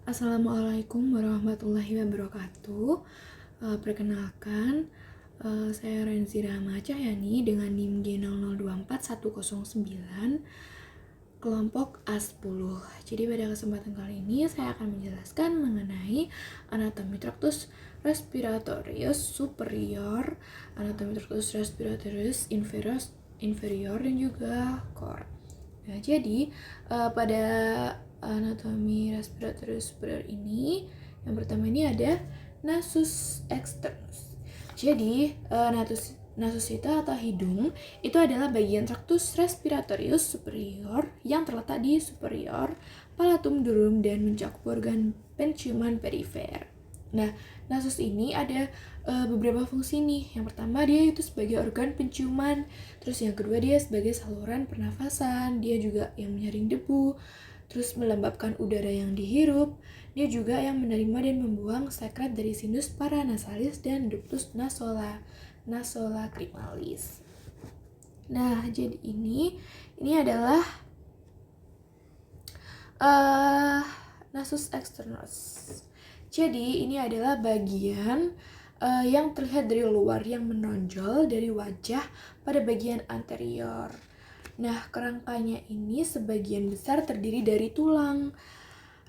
Assalamualaikum warahmatullahi wabarakatuh. Perkenalkan, saya Renzi Rahma Cahyani dengan NIM G0024109 kelompok A10. Jadi pada kesempatan kali ini saya akan menjelaskan mengenai anatomi traktus respiratorius superior, anatomi traktus respiratorius inferior dan juga core. Nah, jadi pada anatomi respiratorius superior ini, yang pertama ini ada nasus externus. Jadi nasus itu atau hidung itu adalah bagian traktus respiratorius superior yang terletak di superior palatum durum dan mencakup organ penciuman perifer. Nah, nasus ini ada beberapa fungsi nih. Yang pertama dia itu sebagai organ penciuman, terus yang kedua dia sebagai saluran pernafasan, dia juga yang menyaring debu, terus melembabkan udara yang dihirup, dia juga yang menerima dan membuang sekret dari sinus paranasalis dan ductus nasolacrimalis. Nah, jadi ini adalah nasus externus. Jadi ini adalah bagian yang terlihat dari luar yang menonjol dari wajah pada bagian anterior. Nah, kerangkanya ini sebagian besar terdiri dari tulang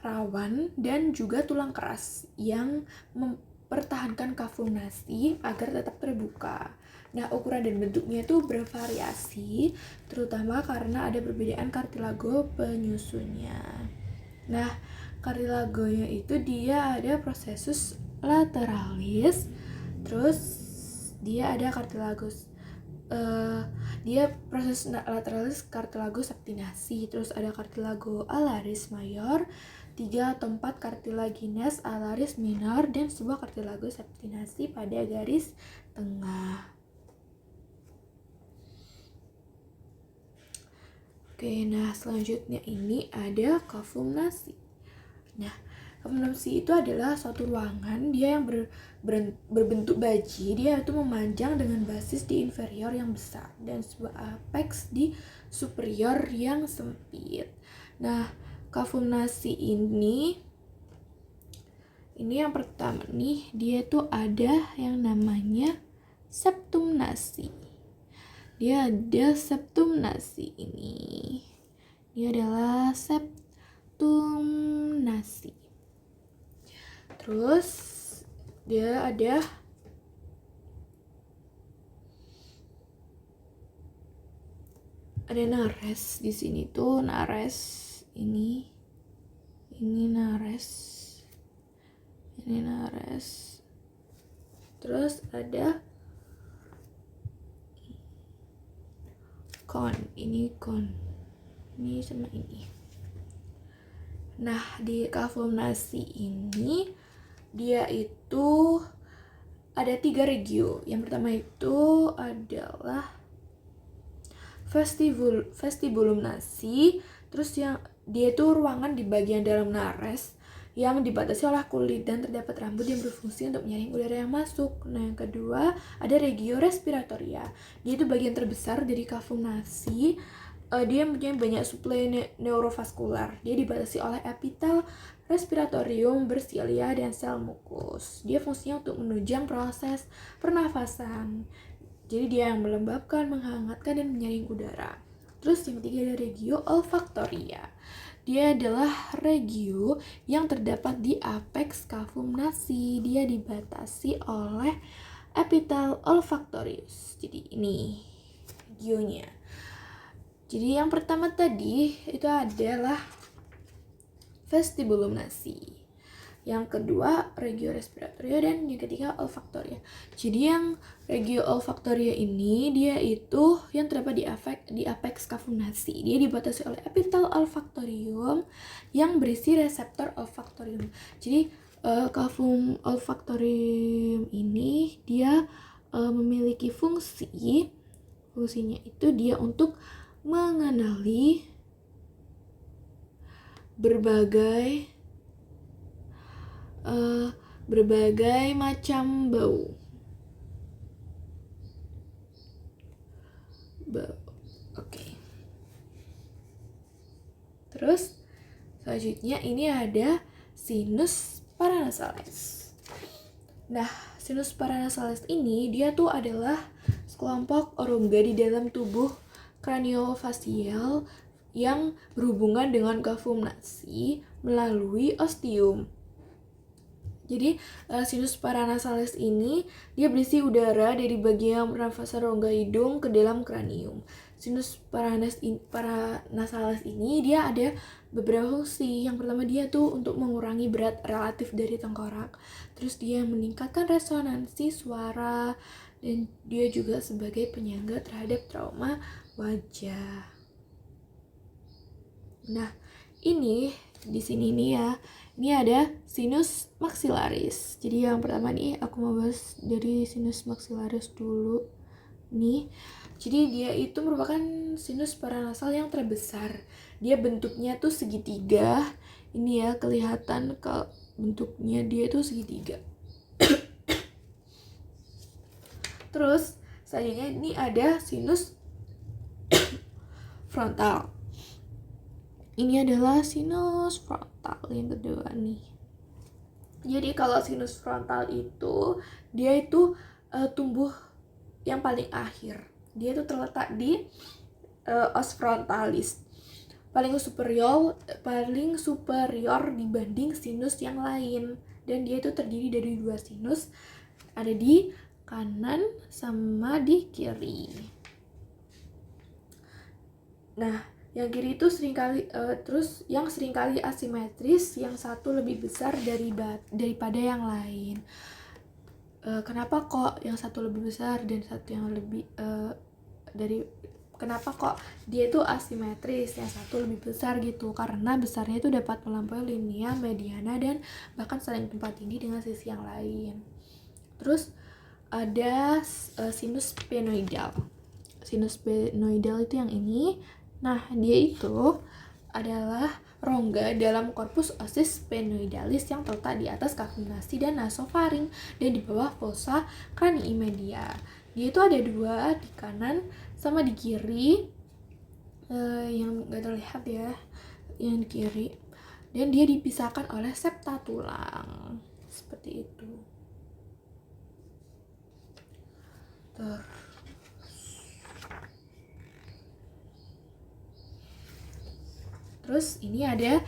rawan dan juga tulang keras yang mempertahankan kafum nasi agar tetap terbuka. Nah, ukuran dan bentuknya itu bervariasi, terutama karena ada perbedaan kartilago penyusunnya. Nah, kartilagonya itu dia ada processus lateralis, terus dia ada cartilagus dia proses lateralis cartilago septinasi, terus ada cartilago alaris mayor, 3 atau 4 cartilaginous alaris minor, dan sebuah cartilago septinasi pada garis tengah. Oke, nah selanjutnya ini ada kafum nasi. Nah, kafum nasi itu adalah suatu ruangan dia yang berbentuk baji, dia itu memanjang dengan basis di inferior yang besar dan sebuah apex di superior yang sempit. Nah, kafum nasi ini yang pertama nih, dia tuh ada yang namanya septum nasi. Dia ada septum nasi ini. Dia adalah septum nasi. Terus dia ada nares di sini tuh, nares ini nares, ini nares. Terus ada kon, ini sama ini. Nah, di kafum nasi ini dia itu ada 3 regio. Yang pertama itu adalah vestibulum nasi, terus yang dia itu ruangan di bagian dalam nares yang dibatasi oleh kulit dan terdapat rambut yang berfungsi untuk menyaring udara yang masuk. Nah, yang kedua ada regio respiratoria. Dia itu bagian terbesar dari kafum nasi. Dia mempunyai banyak suplai neurovaskular. Dia dibatasi oleh epitel, respiratorium, bersilia, dan sel mukus. Dia fungsinya untuk menunjang proses pernafasan. Jadi dia yang melembabkan, menghangatkan, dan menyaring udara. Terus yang ketiga ada regio olfaktoria. Dia adalah regio yang terdapat di apex kafum nasi. Dia dibatasi oleh epitel olfaktorius. Jadi ini regionya. Jadi yang pertama tadi itu adalah vestibulum nasi. Yang kedua regio respiratoria, dan yang ketiga olfaktoria. Jadi yang regio olfaktoria ini dia itu yang terdapat di apex kafum nasi. Dia dibatasi oleh epitel olfaktorium yang berisi reseptor olfaktorium. Jadi kafum olfaktorium ini dia memiliki fungsinya itu dia untuk mengenali berbagai macam bau. Oke. Terus selanjutnya ini ada sinus paranasales. Nah, sinus paranasales ini dia tuh adalah sekelompok rongga di dalam tubuh kraniofacial yang berhubungan dengan kavum nasi melalui ostium. Jadi sinus paranasales ini dia berisi udara dari bagian pernafasan rongga hidung ke dalam kranium. Sinus paranasales ini dia ada beberapa fungsi. Yang pertama dia tuh untuk mengurangi berat relatif dari tengkorak. Terus dia meningkatkan resonansi suara dan dia juga sebagai penyangga terhadap trauma wajah. Nah, ini di sini nih ya. Ini ada sinus maxillaris. Jadi yang pertama nih aku mau bahas dari sinus maxillaris dulu. Nih. Jadi dia itu merupakan sinus paranasal yang terbesar. Dia bentuknya tuh segitiga. Ini ya kelihatan kalau bentuknya dia itu segitiga. Terus selanjutnya ini ada sinus frontal. Ini adalah sinus frontal yang kedua nih. Jadi kalau sinus frontal itu dia itu tumbuh yang paling akhir. Dia itu terletak di os frontalis. Paling superior dibanding sinus yang lain. Dan dia itu terdiri dari 2 sinus, ada di kanan sama di kiri. Nah, yang kiri itu terus yang seringkali asimetris, yang satu lebih besar daripada yang lain. Kenapa kok yang satu lebih besar dan satu yang lebih kenapa kok dia itu asimetris, yang satu lebih besar gitu? Karena besarnya itu dapat melampaui linea mediana dan bahkan saling tumpang tindih dengan sisi yang lain. Terus ada sinus sphenoidal. Sinus sphenoidal itu yang ini. Nah, dia itu adalah rongga dalam korpus osis sphenoidalis yang terletak di atas kavum nasi dan nasofaring dan di bawah fossa cranii media. Dia itu ada 2 di kanan sama di kiri, yang gak terlihat ya, yang di kiri. Dan dia dipisahkan oleh septa tulang, seperti itu. Terus ini ada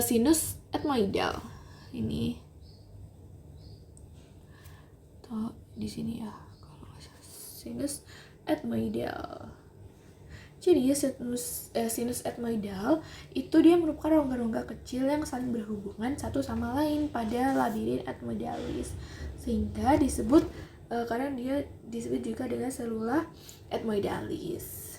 sinus etmoidal. Ini tuh di sini ya, kalau sinus etmoidal. Jadi sinus etmoidal itu dia merupakan rongga-rongga kecil yang saling berhubungan satu sama lain pada labirin etmoidalis, sehingga disebut karena dia disebut juga dengan selula etmoidalis.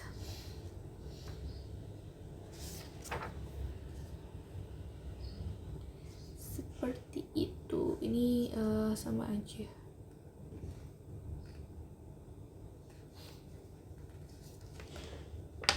Seperti itu. Ini sama aja.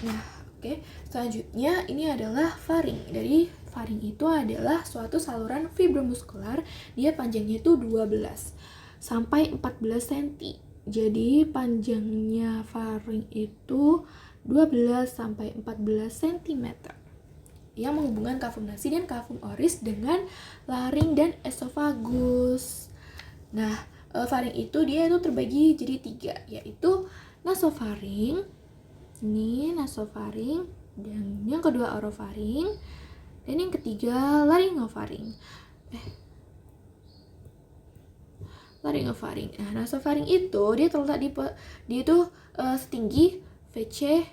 Nah, oke. Selanjutnya ini adalah faring. Jadi faring itu adalah suatu saluran fibromuskular. Dia panjangnya itu 12 sampai 14 cm. Jadi panjangnya faring itu 12 sampai 14 cm. Yang menghubungkan kavum nasi dan kavum oris dengan laring dan esofagus. Nah, faring itu dia itu terbagi jadi 3, yaitu nasofaring, ini nasofaring, dan yang kedua orofaring, dan yang ketiga laryngofaring. Laryngofaring. Nah, nasofaring itu dia terletak dia itu setinggi VC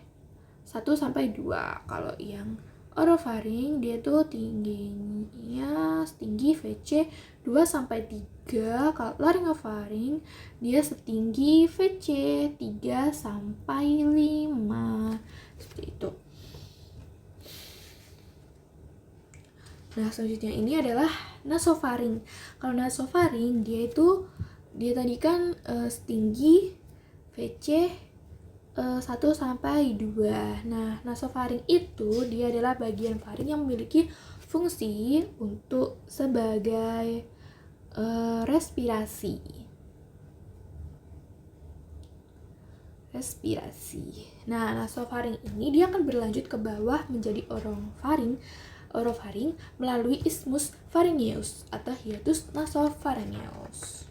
1 sampai 2. Kalau yang orofaring dia tuh tingginya setinggi VC 2 sampai 3. Kalau laryngofaring dia setinggi VC 3 sampai 5. Seperti itu. Nah, selanjutnya ini adalah nasofaring. Kalau nasofaring dia tadi kan setinggi VC 1 sampai 2. Nah, nasofaring itu dia adalah bagian faring yang memiliki fungsi untuk sebagai respirasi. Nah, nasofaring ini dia akan berlanjut ke bawah menjadi orofaring. orofaring melalui isthmus pharyngeus atau hiatus nasopharyngeus.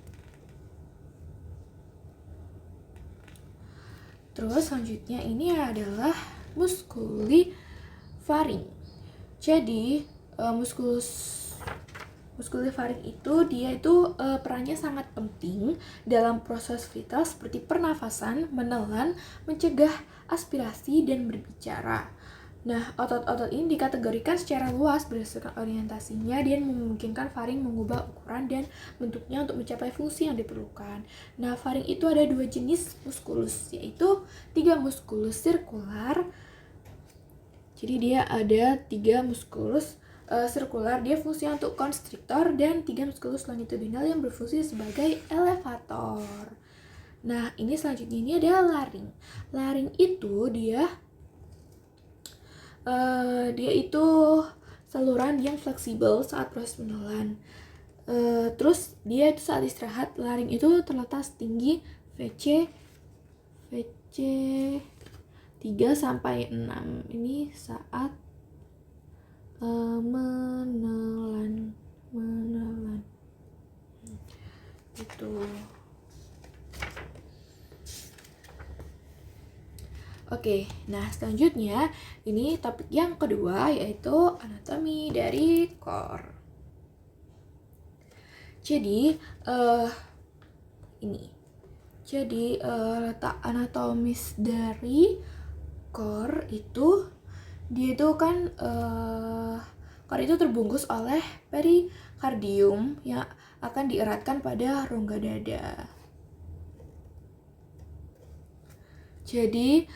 Terus selanjutnya ini adalah muskuli faring. Jadi muskuli faring itu perannya sangat penting dalam proses vital seperti pernafasan, menelan, mencegah aspirasi dan berbicara. Nah, otot-otot ini dikategorikan secara luas berdasarkan orientasinya dan memungkinkan faring mengubah ukuran dan bentuknya untuk mencapai fungsi yang diperlukan. Nah, faring itu ada 2 jenis muskulus, yaitu 3 muskulus sirkular. Jadi dia ada 3 muskulus sirkular, dia fungsinya untuk konstriktor, dan 3 muskulus longitudinal yang berfungsi sebagai elevator. Nah, ini selanjutnya ini ada laring. Laring itu dia itu saluran yang fleksibel saat proses menelan. Terus dia itu saat istirahat, laring itu terletak setinggi VC 3-6. Ini saat menelan gitu. Oke, nah selanjutnya ini topik yang kedua, yaitu anatomi dari core. Jadi letak anatomis dari core itu, dia itu kan core itu terbungkus oleh perikardium yang akan dieratkan pada rongga dada. Jadi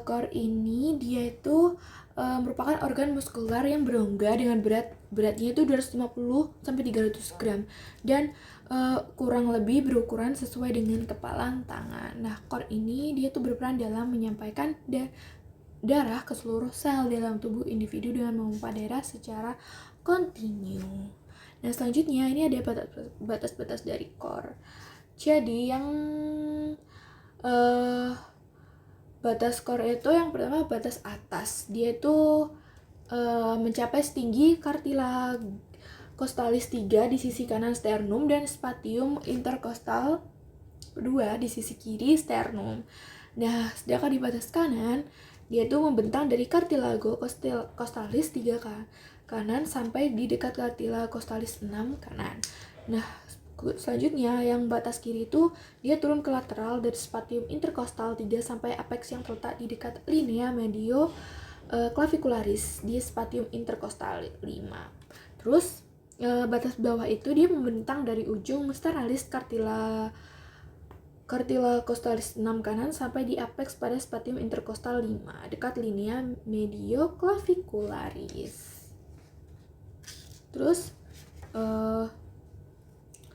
core ini dia itu merupakan organ muskular yang berongga dengan beratnya itu 250-300 gram dan kurang lebih berukuran sesuai dengan kepalan tangan. Nah, core ini dia tuh berperan dalam menyampaikan darah ke seluruh sel dalam tubuh individu dengan memompa darah secara kontinu. Nah, selanjutnya ini ada batas-batas dari core. Jadi yang batas core itu yang pertama batas atas, dia itu mencapai setinggi cartilagosalis 3 di sisi kanan sternum dan spatium intercostal 2 di sisi kiri sternum. Nah, sedangkan di batas kanan dia itu membentang dari cartilagosalis 3 kanan sampai di dekat cartilagosalis 6 kanan. Nah, selanjutnya yang batas kiri itu dia turun ke lateral dari spatium intercostal 3 sampai apex yang terletak di dekat linea medio clavicularis di spatium intercostal 5. Terus batas bawah itu dia membentang dari ujung sternalis cartilagosalis 6 kanan sampai di apex pada spatium intercostal 5 dekat linea medio clavicularis. Terus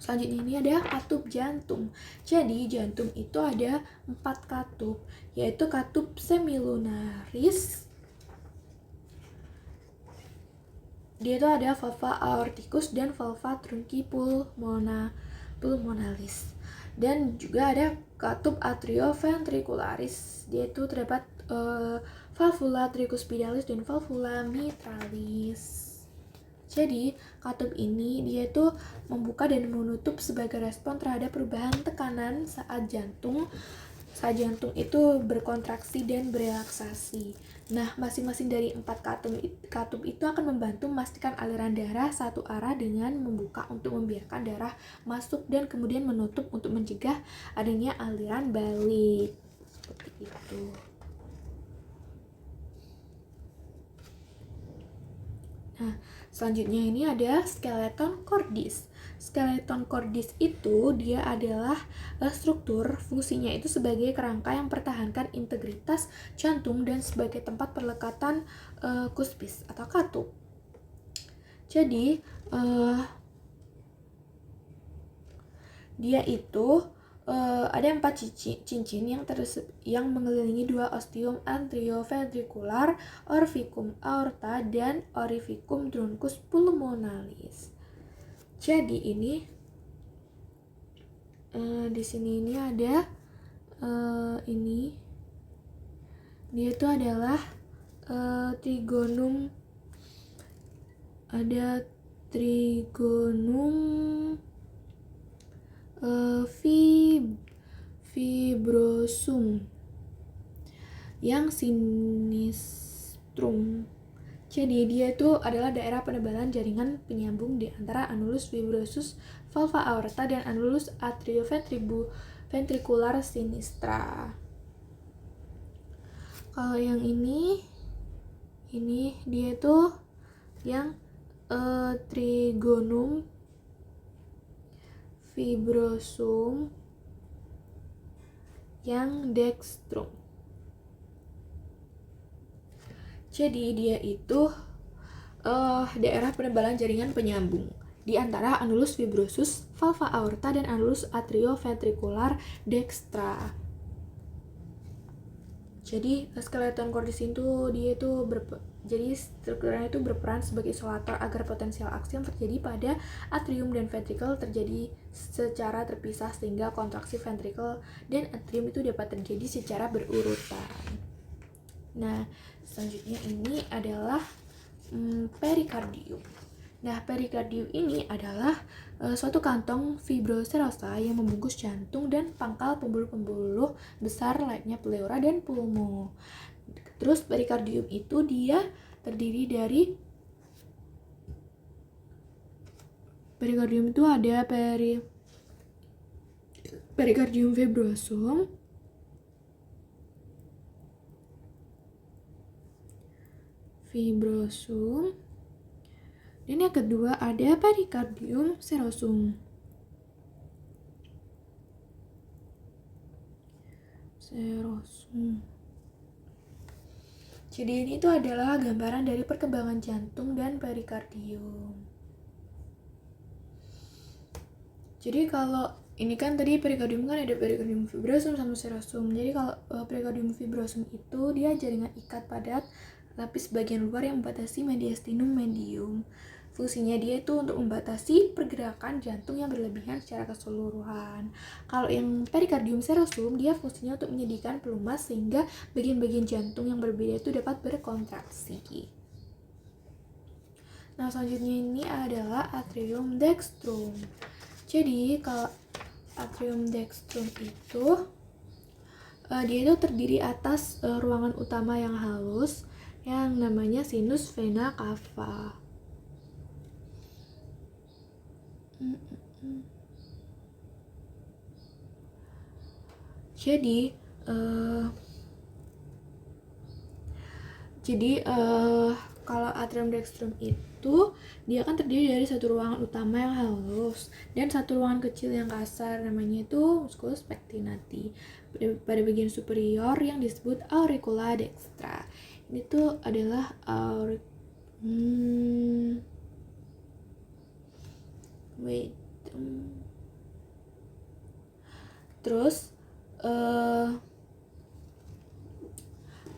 selanjutnya ini ada katup jantung. Jadi jantung itu ada 4 katup, yaitu katup semilunaris. Dia itu ada valva aorticus dan valva truncipulmonalis. Dan juga ada katup atrioventricularis. Dia itu terdapat valvula tricuspidalis dan valvula mitralis. Jadi, katup ini dia itu membuka dan menutup sebagai respon terhadap perubahan tekanan saat jantung itu berkontraksi dan berelaksasi. Nah, masing-masing dari 4 katup itu akan membantu memastikan aliran darah satu arah dengan membuka untuk membiarkan darah masuk dan kemudian menutup untuk mencegah adanya aliran balik. Seperti itu. Nah, selanjutnya ini ada skeleton cordis. Skeleton cordis itu dia adalah struktur fungsinya itu sebagai kerangka yang mempertahankan integritas jantung dan sebagai tempat perlekatan cuspis atau katup. Jadi dia itu ada 4 cincin yang mengelilingi 2 ostium atrioventricular, orificum aorta, dan orificum truncus pulmonalis. Jadi ini di sini ini ada ini dia itu adalah trigonum ada Trigonum fibrosum yang sinistrum. Jadi dia itu adalah daerah penebalan jaringan penyambung di antara annulus fibrosus valva aorta dan annulus atrioventricular sinistra. Kalau yang ini dia itu yang trigonum fibrosum yang dextrum. Jadi dia itu daerah penebalan jaringan penyambung di antara annulus fibrosus valva aorta dan annulus atrioventricular dextra. Jadi skeleton cordis itu dia itu jadi strukturnya itu berperan sebagai isolator agar potensial aksi yang terjadi pada atrium dan ventricle terjadi secara terpisah sehingga kontraksi ventricle dan atrium itu dapat terjadi secara berurutan. Nah, selanjutnya ini adalah perikardium. Nah, perikardium ini adalah suatu kantong fibroserosa yang membungkus jantung dan pangkal pembuluh-pembuluh besar lainnya pleura dan pulmo. Terus perikardium itu dia terdiri dari perikardium itu ada perikardium fibrosum, dan yang kedua ada perikardium serosum. Jadi ini tuh adalah gambaran dari perkembangan jantung dan perikardium. Jadi kalau ini kan tadi perikardium kan ada perikardium fibrosum sama serosum. Jadi kalau perikardium fibrosum itu dia jaringan ikat padat lapis bagian luar yang membatasi mediastinum medium. Fungsinya dia itu untuk membatasi pergerakan jantung yang berlebihan secara keseluruhan. Kalau yang perikardium serosum, dia fungsinya untuk menyedihkan pelumas sehingga bagian-bagian jantung yang berbeda itu dapat berkontraksi. Nah, selanjutnya ini adalah atrium dextrum. Jadi, kalau atrium dextrum itu dia itu terdiri atas ruangan utama yang halus yang namanya sinus vena cava. Jadi kalau atrium dextrum itu dia kan terdiri dari satu ruangan utama yang halus dan satu ruangan kecil yang kasar, namanya itu musculus pectinati. Pada bagian superior yang disebut auricula dextra. Ini tuh adalah terus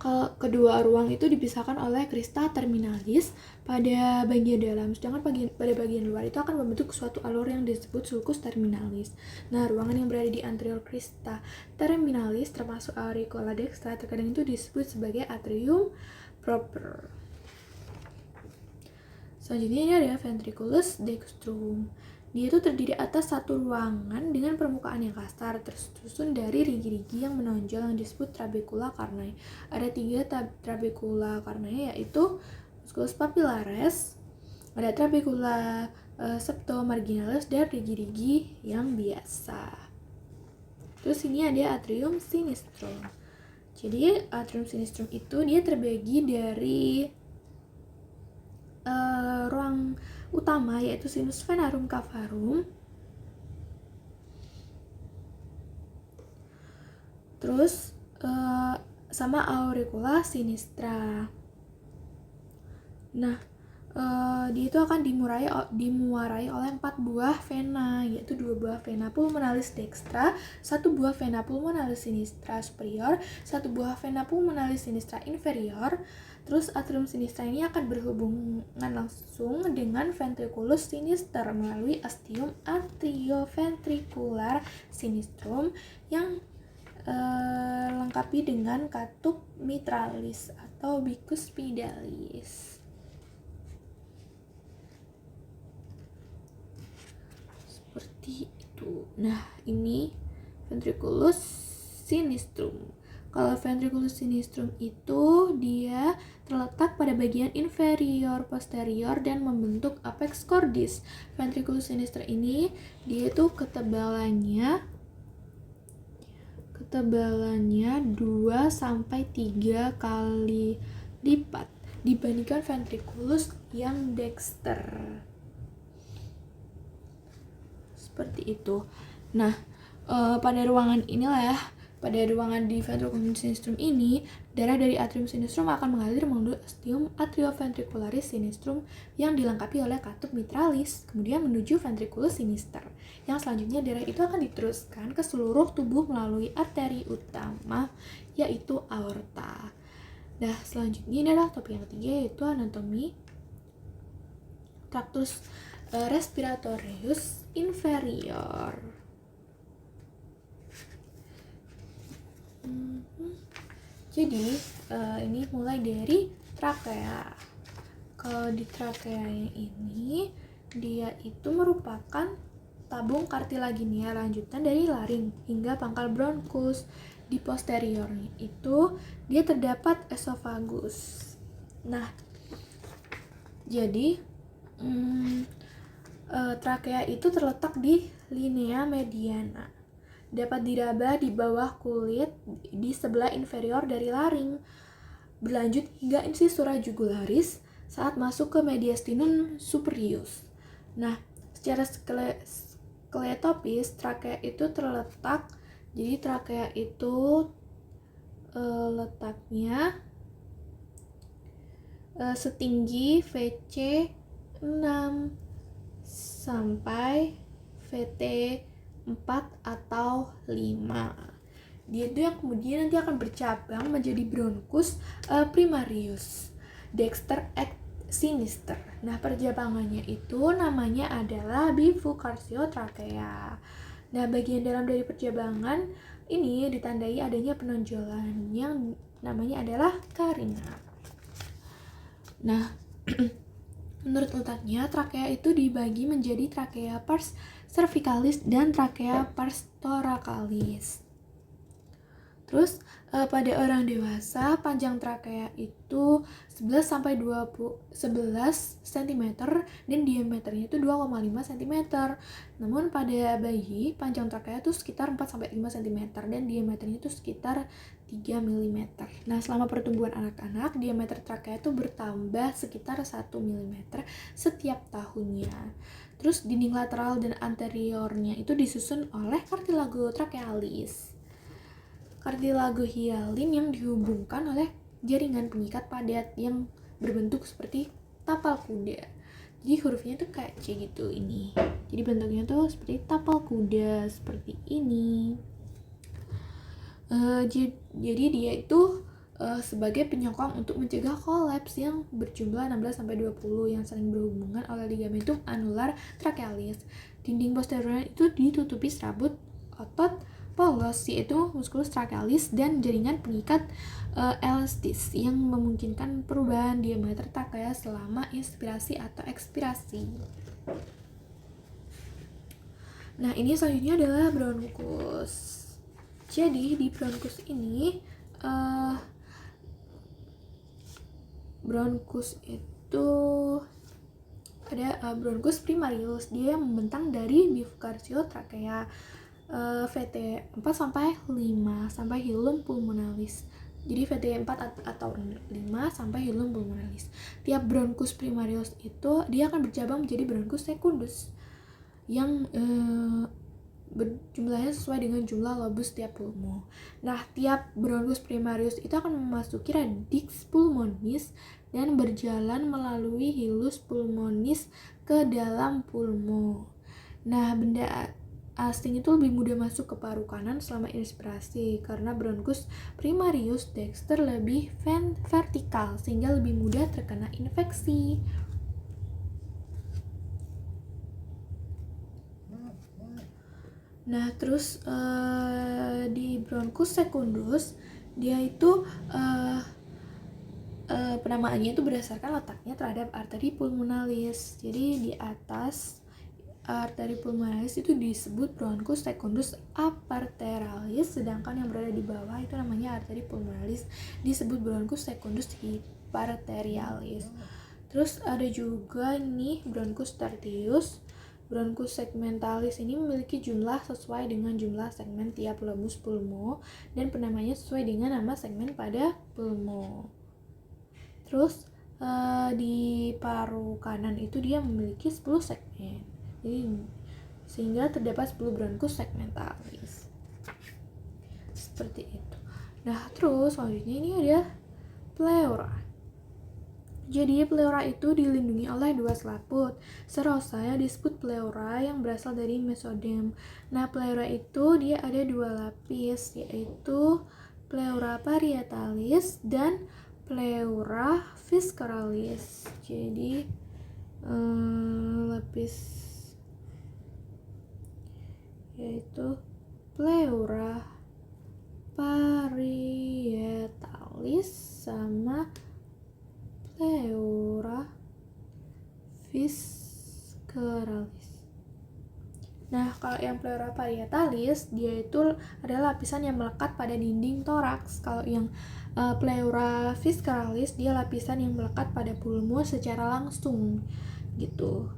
kalau kedua ruang itu dipisahkan oleh crista terminalis pada bagian dalam, sedangkan pada bagian luar itu akan membentuk suatu alur yang disebut sulcus terminalis. Nah, ruangan yang berada di anterior crista terminalis termasuk auricula dextra terkadang itu disebut sebagai atrium proper. Selanjutnya ini ada ventriculus dextrum. Dia itu terdiri atas satu ruangan dengan permukaan yang kasar tersusun dari rigi-rigi yang menonjol yang disebut trabecula carneae. Ada 3 trabecula carneae yaitu musculus papillaris, ada trabecula septomarginalis dan rigi-rigi yang biasa. Terus ini ada atrium sinistrum. Jadi atrium sinistrum itu dia terbagi dari ruang utama yaitu sinus venarum cavarum, terus sama auricula sinistra. Nah, dia itu akan dimuarai oleh 4 buah vena, yaitu 2 buah vena pulmonalis dextra, 1 buah vena pulmonalis sinistra superior, 1 buah vena pulmonalis sinistra inferior. Terus atrium sinistra ini akan berhubungan langsung dengan ventriculus sinister melalui ostium atrioventricular sinistrum yang lengkapi dengan katup mitralis atau bicuspidalis. seperti itu. Nah, ini ventriculus sinistrum. Kalau ventriculus sinistrum itu dia terletak pada bagian inferior posterior dan membentuk apex cordis. Ventriculus sinistrum ini dia itu ketebalannya 2 sampai 3 kali lipat dibandingkan ventriculus yang dexter. Seperti itu. Nah, pada ruangan di ventriculum sinistrum ini, darah dari atrium sinistrum akan mengalir menuju ostium atrioventricularis sinistrum yang dilengkapi oleh katup mitralis, kemudian menuju ventriculus sinister. Yang selanjutnya darah itu akan diteruskan ke seluruh tubuh melalui arteri utama, yaitu aorta. Nah, selanjutnya ini adalah topik yang ketiga, yaitu anatomi tractus respiratorius inferior. Jadi ini mulai dari trakea. Kalau di trakeanya ini dia itu merupakan tabung kartilaginia lanjutan dari laring hingga pangkal bronkus. Di posteriornya itu dia terdapat esofagus. Nah, jadi trakea itu terletak di linea mediana. Dapat diraba di bawah kulit di sebelah inferior dari laring, berlanjut hingga incisura jugularis saat masuk ke mediastinum superius. Nah, secara skeletopis trakea itu terletak, jadi trakea itu letaknya setinggi VC 6 sampai VT 4 atau 5. Dia itu yang kemudian nanti akan bercabang menjadi bronkus primarius, dexter et sinister. Nah, percabangannya itu namanya adalah bifurcatio-trachea. Nah, bagian dalam dari percabangan ini ditandai adanya penonjolan yang namanya adalah karina. Nah, menurut letaknya, trakea itu dibagi menjadi trakea pars cervicalis dan trakea pars thoracalis. Terus pada orang dewasa panjang trakea itu 11 sampai 11 cm dan diameternya itu 2,5 cm. Namun pada bayi panjang trakea itu sekitar 4 sampai 5 cm dan diameternya itu sekitar 3 mm. Nah, selama pertumbuhan anak-anak diameter trakea itu bertambah sekitar 1 mm setiap tahunnya. Terus dinding lateral dan anteriornya itu disusun oleh cartilago trachealis. Cartilago hialin yang dihubungkan oleh jaringan pengikat padat yang berbentuk seperti tapal kuda. Jadi hurufnya tuh kayak C gitu ini. Jadi bentuknya tuh seperti tapal kuda seperti ini. Jadi dia itu sebagai penyokong untuk mencegah kolaps yang berjumlah 16-20 yang saling berhubungan oleh ligamentum anular trachealis. Dinding posterior itu ditutupi serabut otot polos, yaitu musculus trachealis dan jaringan pengikat elastis yang memungkinkan perubahan diameter trakea selama inspirasi atau ekspirasi. Nah, ini selanjutnya adalah bronkus. Jadi di bronkus ini bronkus itu ada bronkus primarius, dia yang membentang dari bifurcatio-trachea VT 4 sampai 5 sampai hilum pulmonalis. Jadi VT 4 atau 5 sampai hilum pulmonalis. Tiap bronkus primarius itu dia akan bercabang menjadi bronkus secundus yang jumlahnya sesuai dengan jumlah lobus tiap pulmo. Nah, tiap bronkus primarius itu akan memasuki radix pulmonis dan berjalan melalui hilus pulmonis ke dalam pulmo. Nah, benda asing itu lebih mudah masuk ke paru kanan selama inspirasi karena bronkus primarius dexter lebih vertikal sehingga lebih mudah terkena infeksi. Nah, terus di bronkus secundus dia itu penamaannya itu berdasarkan letaknya terhadap arteri pulmonalis. Jadi di atas arteri pulmonalis itu disebut bronchus secundus aparteralis, sedangkan yang berada di bawah itu namanya arteri pulmonalis disebut bronchus secundus hyperterialis. Terus ada juga ini bronchus tertius. Bronchus segmentalis ini memiliki jumlah sesuai dengan jumlah segmen tiap lobus pulmo dan penamanya sesuai dengan nama segmen pada pulmo. Terus di paru kanan itu dia memiliki 10 segmen. Jadi sehingga terdapat 10 bronchus segmentalis. Seperti itu. Nah, terus selanjutnya ini ada pleura. Jadi pleura itu dilindungi oleh dua selaput. Serosa yang disebut pleura yang berasal dari mesodem. Nah, pleura itu dia ada dua lapis, yaitu pleura parietalis dan pleura visceralis. Jadi lapis yaitu pleura parietalis sama pleura visceralis. Nah, kalau yang pleura parietalis dia itu adalah lapisan yang melekat pada dinding toraks. Kalau yang pleura visceralis dia lapisan yang melekat pada pulmo secara langsung gitu.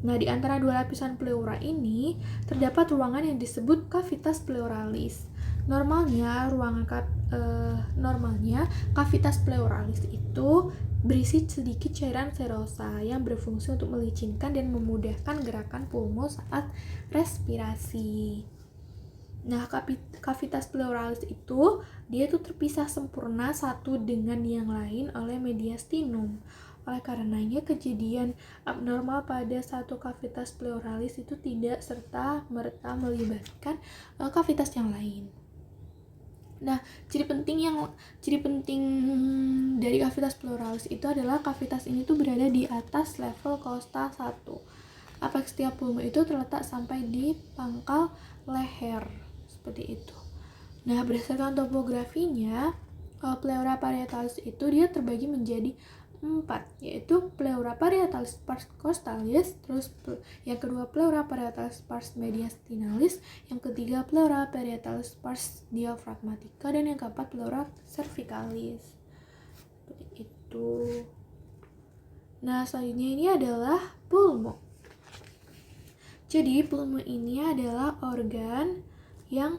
Nah, di antara dua lapisan pleura ini terdapat ruangan yang disebut cavitas pleuralis. Normalnya cavitas pleuralis itu berisi sedikit cairan serosa yang berfungsi untuk melicinkan dan memudahkan gerakan pulmo saat respirasi. Nah, cavitas pleuralis itu dia tuh terpisah sempurna satu dengan yang lain oleh mediastinum. Oleh karenanya kejadian abnormal pada satu cavitas pleuralis itu tidak serta-merta melibatkan cavitas yang lain. Nah, ciri penting dari cavitas pleuralis itu adalah cavitas ini tuh berada di atas level costa 1. Apeks tiap pulmo itu terletak sampai di pangkal leher, seperti itu. Nah, berdasarkan topografinya, pleura parietalis itu dia terbagi menjadi 4, yaitu pleura parietalis pars costalis, terus yang kedua pleura parietalis pars mediastinalis, yang ketiga pleura parietalis pars diafragmatica, dan yang keempat pleura cervicalis. Seperti itu. Nah, selanjutnya ini adalah pulmo. Jadi pulmo ini adalah organ yang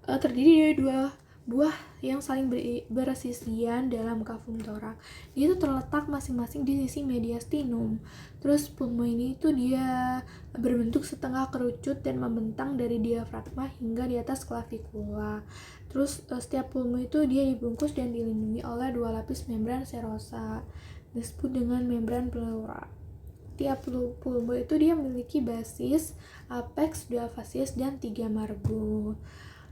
terdiri dari dua buah yang saling bersisian dalam kafum torak. Dia itu terletak masing-masing di sisi mediastinum. Terus pulmo ini itu dia berbentuk setengah kerucut dan membentang dari diafragma hingga di atas klavikula. Terus setiap pulmo itu dia dibungkus dan dilindungi oleh dua lapis membran serosa, disebut dengan membran pleura. Tiap pulmo itu dia memiliki basis, apeks, dua facies, dan 3 margo.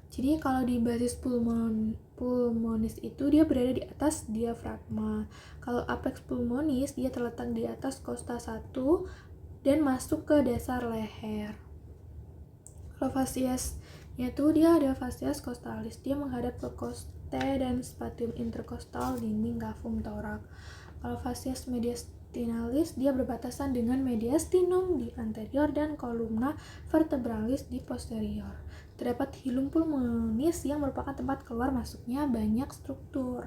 Jadi kalau di basis pulmonis itu dia berada di atas diafragma. Kalau apeks pulmonis dia terletak di atas costa 1 dan masuk ke dasar leher. Kalau fasiesnya itu dia ada fasies costalis, dia menghadap ke costae dan spatium intercostal dinding kafum torak. Kalau fasies mediastinalis dia berbatasan dengan mediastinum di anterior dan columna vertebralis di posterior. Terdapat hilum pulmonis yang merupakan tempat keluar masuknya banyak struktur.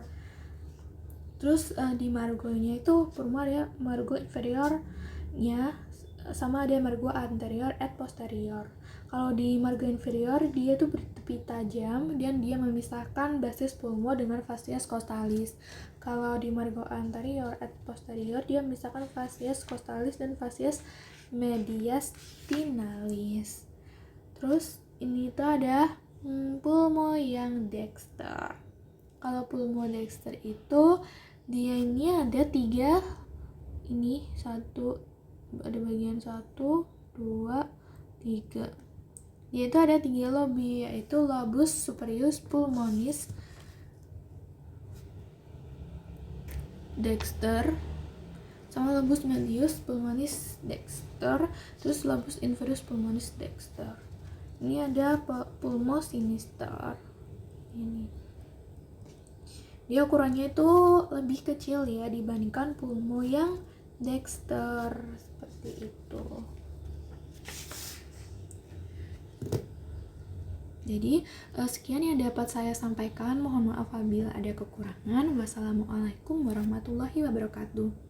Terus di margonya itu pulmo ada margo inferiornya sama ada margo anterior et posterior. Kalau di margo inferior dia tuh bertepi tajam dan dia memisahkan basis pulmo dengan fasies costalis. Kalau di margo anterior et posterior dia memisahkan fasies costalis dan fasies mediastinalis. Terus ini tuh ada pulmo yang dexter. Kalau pulmo dexter itu dia ini ada 3, ini ada bagian 1, 2, 3. Dia itu ada 3 lobi, yaitu lobus superius pulmonis dexter, sama lobus medius pulmonis dexter, terus lobus inferius pulmonis dexter. Ini ada pulmo sinister. Ini. Dia ukurannya itu lebih kecil ya dibandingkan pulmo yang Dexter, seperti itu. Jadi sekian yang dapat saya sampaikan, mohon maaf apabila ada kekurangan. Wassalamualaikum warahmatullahi wabarakatuh.